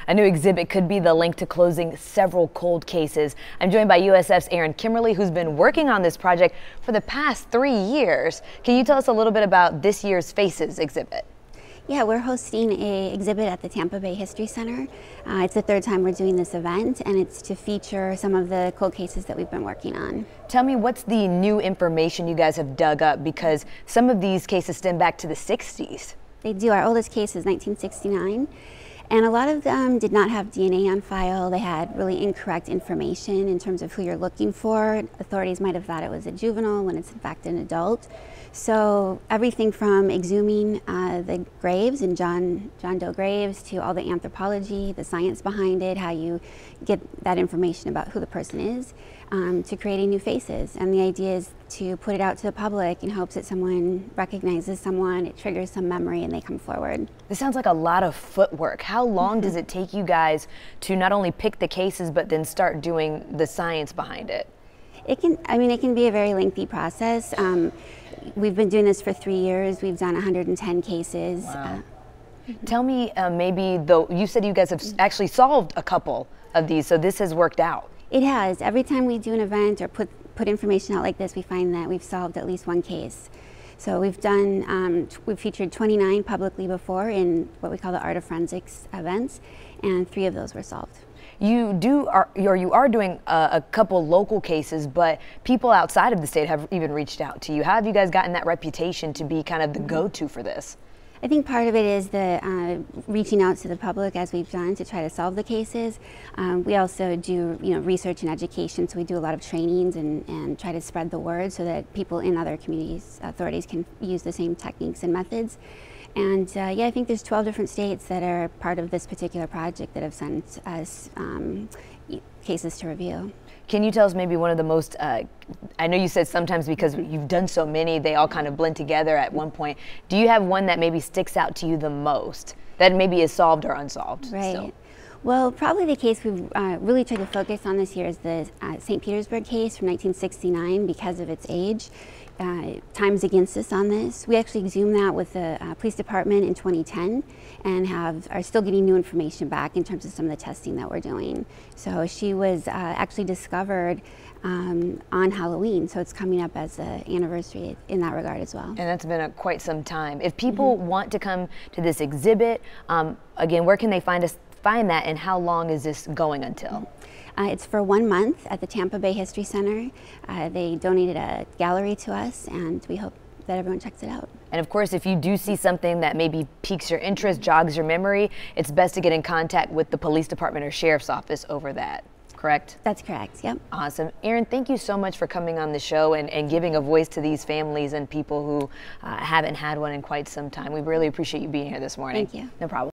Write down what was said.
A new exhibit could be the link to closing several cold cases. I'm joined by USF's Erin Kimberly, who's been working on this project for the past 3 years. Can you tell us a little bit about this year's Faces exhibit? Yeah, we're hosting an exhibit at the Tampa Bay History Center. It's the third time we're doing this event, and it's to feature some of the cold cases that we've been working on. Tell me, what's the new information you guys have dug up? Because some of these cases stem back to the 60s. They do. Our oldest case is 1969, and a lot of them did not have DNA on file. They had really incorrect information in terms of who you're looking for. Authorities might have thought it was a juvenile when it's in fact an adult. So everything from exhuming the graves and John Doe graves to all the anthropology, the science behind it, how you get that information about who the person is, to creating new faces. And the idea is to put it out to the public in hopes that someone recognizes someone, it triggers some memory, and they come forward. This sounds like a lot of footwork. How long does it take you guys to not only pick the cases, but then start doing the science behind it? It can be a very lengthy process. We've been doing this for 3 years. We've done 110 cases. Wow. Tell me, maybe, though, you said you guys have actually solved a couple of these, so this has worked out. It has. Every time we do an event or put information out like this, we find that we've solved at least one case. So we've featured 29 publicly before in what we call the Art of Forensics events, and 3 of those were solved. You are doing a couple local cases, but people outside of the state have even reached out to you. How have you guys gotten that reputation to be kind of the go-to for this? I think part of it is the reaching out to the public, as we've done, to try to solve the cases. We also do research and education, so we do a lot of trainings and try to spread the word so that people in other communities, authorities, can use the same techniques and methods. And yeah, I think there's 12 different states that are part of this particular project that have sent us cases to review. Can you tell us maybe one of the most, I know you said sometimes because you've done so many, they all kind of blend together at one point. Do you have one that maybe sticks out to you the most, that maybe is solved or unsolved? Right. Still? Well, probably the case we've really tried to focus on this year is the St. Petersburg case from 1969 because of its age. Time's against us on this. We actually exhumed that with the police department in 2010 and are still getting new information back in terms of some of the testing that we're doing. So she was actually discovered on Halloween, so it's coming up as an anniversary in that regard as well. And that's been quite some time. If people want to come to this exhibit, again, where can they find that, and how long is this going until? It's for 1 month at the Tampa Bay History Center. They donated a gallery to us, and we hope that everyone checks it out. And of course, if you do see something that maybe piques your interest, jogs your memory, it's best to get in contact with the police department or sheriff's office over that. Correct? That's correct, yep. Awesome. Erin, thank you so much for coming on the show and giving a voice to these families and people who haven't had one in quite some time. We really appreciate you being here this morning. Thank you. No problem.